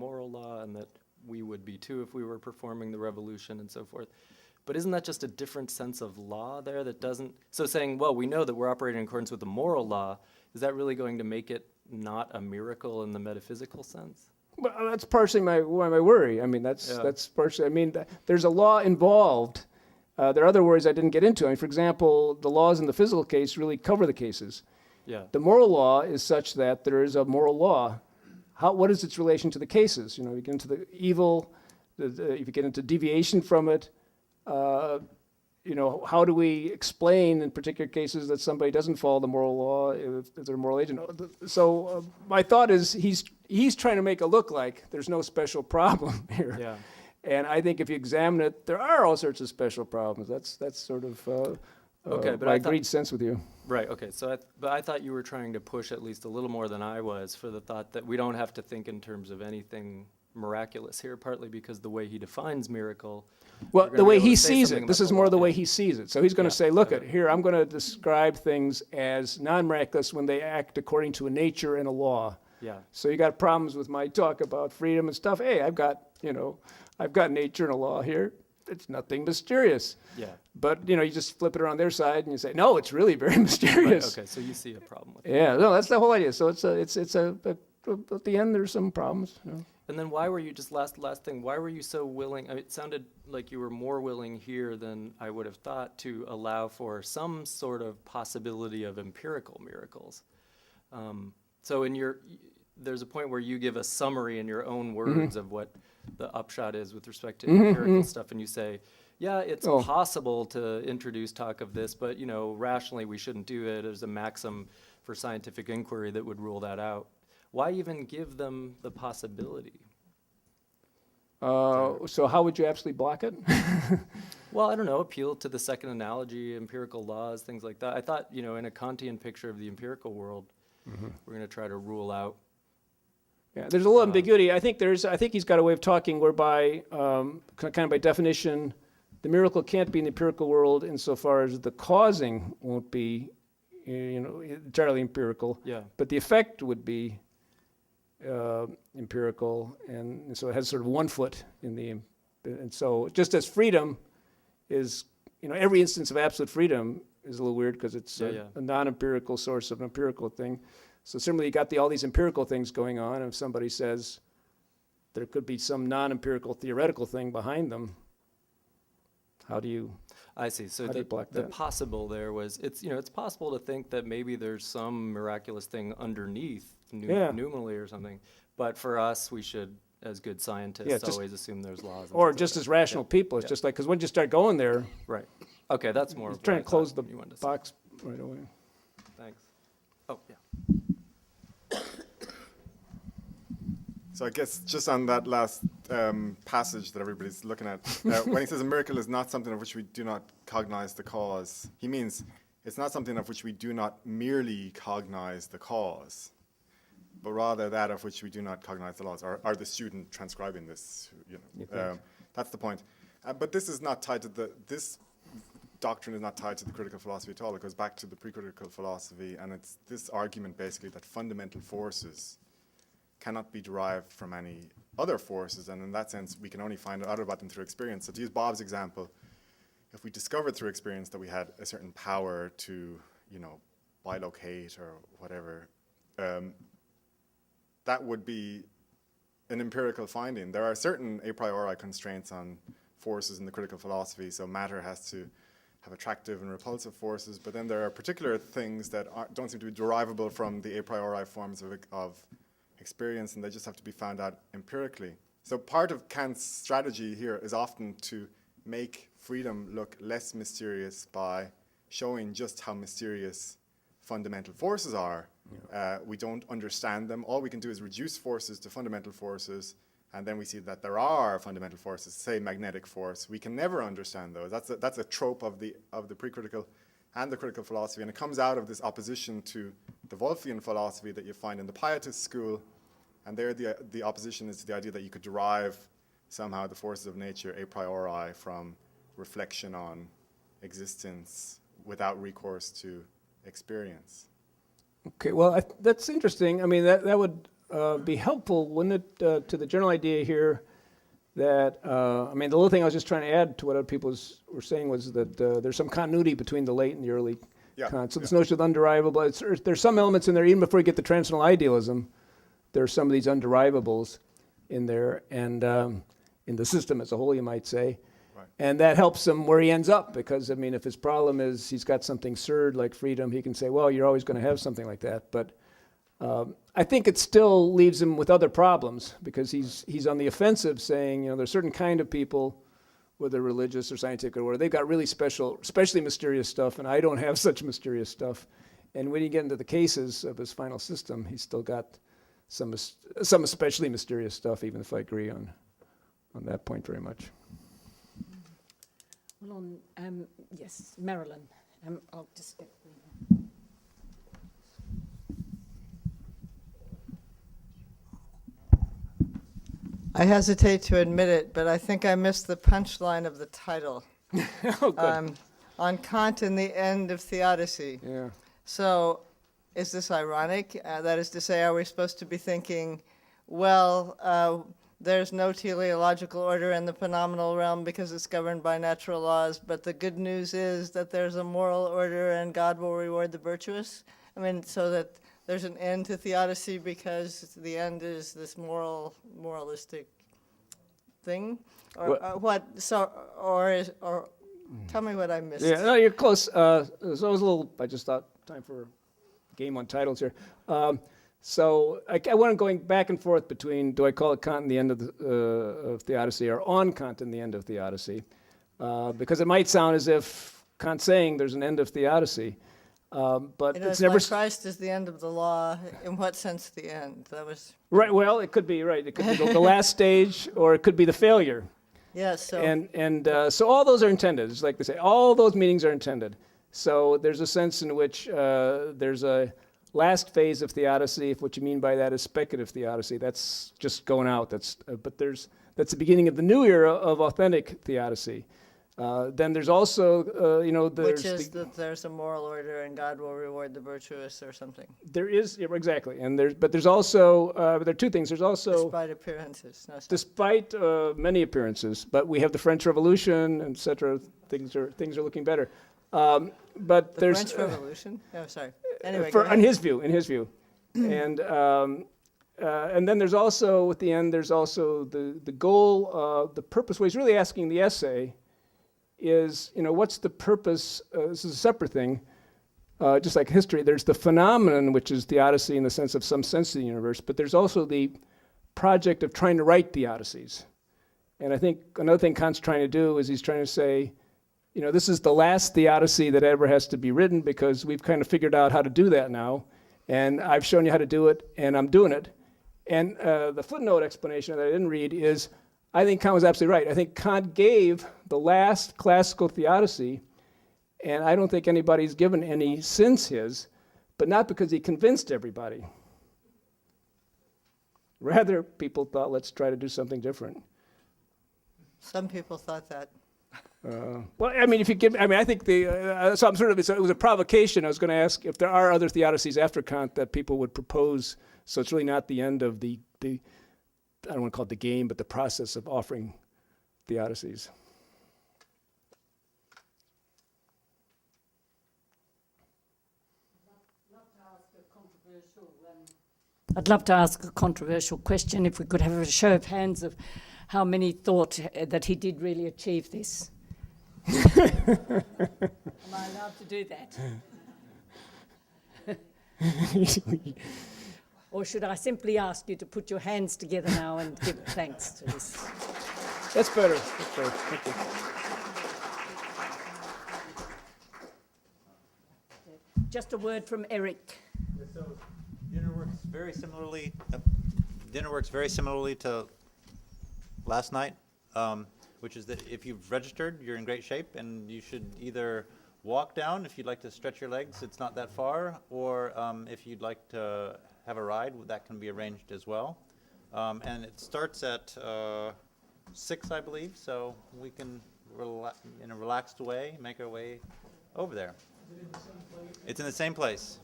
moral law, and that we would be too if we were performing the revolution and so forth. But isn't that just a different sense of law there that doesn't, so saying, well, we know that we're operating in accordance with the moral law, is that really going to make it not a miracle in the metaphysical sense? Well, that's partially my worry. I mean, that's partially, I mean, there's a law involved. There are other worries I didn't get into. I mean, for example, the laws in the physical case really cover the cases. Yeah. The moral law is such that there is a moral law. What is its relation to the cases? You know, you get into the evil, if you get into deviation from it, you know, how do we explain in particular cases that somebody doesn't follow the moral law if they're a moral agent? So my thought is he's trying to make it look like there's no special problem here. Yeah. And I think if you examine it, there are all sorts of special problems. That's sort of okay, but my agreed sense with you. Right, okay. So but I thought you were trying to push at least a little more than I was for the thought that we don't have to think in terms of anything miraculous here, partly because the way he defines miracle. Well, the way he sees it, this is more the way he sees it. So he's going to say, look, here, I'm going to describe things as non-miraculous when they act according to a nature and a law. Yeah. So you got problems with my talk about freedom and stuff. Hey, I've got nature and a law here. It's nothing mysterious. Yeah. But, you know, you just flip it around their side and you say, no, it's really very mysterious. Right, okay, so you see a problem with Yeah, no, that's the whole idea. So it's at the end, there's some problems. You know? And then why were you, just last thing, why were you so willing, I mean, it sounded like you were more willing here than I would have thought to allow for some sort of possibility of empirical miracles. So there's a point where you give a summary in your own words of what the upshot is with respect to empirical stuff, and you say, yeah, it's possible to introduce talk of this, but, you know, rationally we shouldn't do it. There's a maxim for scientific inquiry that would rule that out. Why even give them the possibility? So how would you absolutely block it? Well, I don't know, appeal to the second analogy, empirical laws, things like that. I thought, you know, in a Kantian picture of the empirical world, we're going to try to rule out. Yeah, there's a little ambiguity. I think he's got a way of talking whereby, kind of by definition, the miracle can't be in the empirical world insofar as the causing won't be, you know, entirely empirical. Yeah. But the effect would be empirical, and so it has sort of one foot in the, and so just as freedom is, you know, every instance of absolute freedom is a little weird because it's a non-empirical source of an empirical thing. So similarly, you got all these empirical things going on, and if somebody says there could be some non-empirical theoretical thing behind them, how do you? I see. So the possible there was, it's possible to think that maybe there's some miraculous thing underneath numinally or something. But for us, we should, as good scientists, always assume there's laws. Or just as rational people. It's just like, because once you start going there. Right. Okay, that's more. Trying to close the box right away. Thanks. Oh, yeah. So I guess just on that last passage that everybody's looking at, when he says a miracle is not something of which we do not cognize the cause, he means it's not something of which we do not merely cognize the cause, but rather that of which we do not cognize the laws, or the student transcribing this, you know. That's the point. But this is not tied to this doctrine is not tied to the critical philosophy at all. It goes back to the pre-critical philosophy, and it's this argument basically that fundamental forces cannot be derived from any other forces, and in that sense we can only find out about them through experience. So to use Bob's example, if we discovered through experience that we had a certain power to, you know, bilocate or whatever, that would be an empirical finding. There are certain a priori constraints on forces in the critical philosophy, so matter has to have attractive and repulsive forces, but then there are particular things that don't seem to be derivable from the a priori forms of experience, and they just have to be found out empirically. So part of Kant's strategy here is often to make freedom look less mysterious by showing just how mysterious fundamental forces are. We don't understand them. All we can do is reduce forces to fundamental forces, and then we see that there are fundamental forces, say magnetic force. We can never understand those. That's a trope of the pre-critical and the critical philosophy, and it comes out of this opposition to the Wolffian philosophy that you find in the Pietist school, and there the opposition is to the idea that you could derive somehow the forces of nature a priori from reflection on existence without recourse to experience. Okay, well, that's interesting. I mean, that would be helpful, wouldn't it, to the general idea here that, I mean, the little thing I was just trying to add to what other people were saying was that there's some continuity between the late and the early Kant. So this notion of underivable, there's some elements in there, even before you get to transcendental idealism, there are some of these underivables in there, and in the system as a whole, you might say. Right. And that helps him where he ends up, because, I mean, if his problem is he's got something absurd like freedom, he can say, well, you're always going to have something like that. But I think it still leaves him with other problems, because he's on the offensive saying, you know, there's certain kind of people, whether religious or scientific or whatever, they've got really special, especially mysterious stuff, and I don't have such mysterious stuff. And when you get into the cases of his final system, he's still got some especially mysterious stuff, even if I agree on that point very much. Well, yes, Marilyn. I'll just get I hesitate to admit it, but I think I missed the punchline of the title. Oh, good. On Kant and the end of Theodicy. Yeah. So is this ironic? That is to say, are we supposed to be thinking, well, there's no teleological order in the phenomenal realm because it's governed by natural laws, but the good news is that there's a moral order and God will reward the virtuous? I mean, so that there's an end to Theodicy because the end is this moralistic thing? Or what? So, or tell me what I missed. Yeah, no, you're close. So it was a little, I just thought, time for a game on titles here. So I want going back and forth between, do I call it Kant and the end of Theodicy, or on Kant and the end of Theodicy? Because it might sound as if Kant's saying there's an end of Theodicy, but it's never... Like Christ is the end of the law. In what sense the end? That was... Right, well, it could be, right. It could be the last stage, or it could be the failure. Yes, so... And so all those are intended. It's like they say, all those meanings are intended. So there's a sense in which there's a last phase of theodicy, if what you mean by that is speculative theodicy. That's just going out. That's the beginning of the new era of authentic theodicy. Then there's also, which is that there's a moral order and God will reward the virtuous or something. There is, yeah, exactly. And there's also, there are two things. There's also... Despite appearances. No, despite many appearances, but we have the French Revolution, etc. Things are looking better. But there's French Revolution? Oh, sorry. Anyway, in his view, and then there's also at the end there's also the goal, the purpose. What he's really asking the essay is, what's the purpose? This is a separate thing, just like history. There's the phenomenon, which is theodicy in the sense of some sense of the universe, but there's also the project of trying to write theodicies. And I think another thing Kant's trying to do is he's trying to say, this is the last theodicy that ever has to be written, because we've kind of figured out how to do that now, and I've shown you how to do it, and I'm doing it. And the footnote explanation that I didn't read is, I think Kant was absolutely right. I think Kant gave the last classical theodicy, and I don't think anybody's given any since his, but not because he convinced everybody. Rather, people thought, let's try to do something different. Some people thought that. Well, I mean, I think so I'm it was a provocation. I was going to ask if there are other theodicies after Kant that people would propose, so it's really not the end of the I don't want to call it the game, but the process of offering theodicies. I'd love to ask a controversial question, if we could have a show of hands of how many thought that he did really achieve this. Am I allowed to do that? Or should I simply ask you to put your hands together now and give thanks to this? That's better. Thank you. Just a word from Eric. So dinner works very similarly to last night, which is that if you've registered, you're in great shape, and you should either walk down if you'd like to stretch your legs, it's not that far, or if you'd like to have a ride, that can be arranged as well. And it starts at 6, I believe, so we can, in a relaxed way, make our way over there. It's in the same place.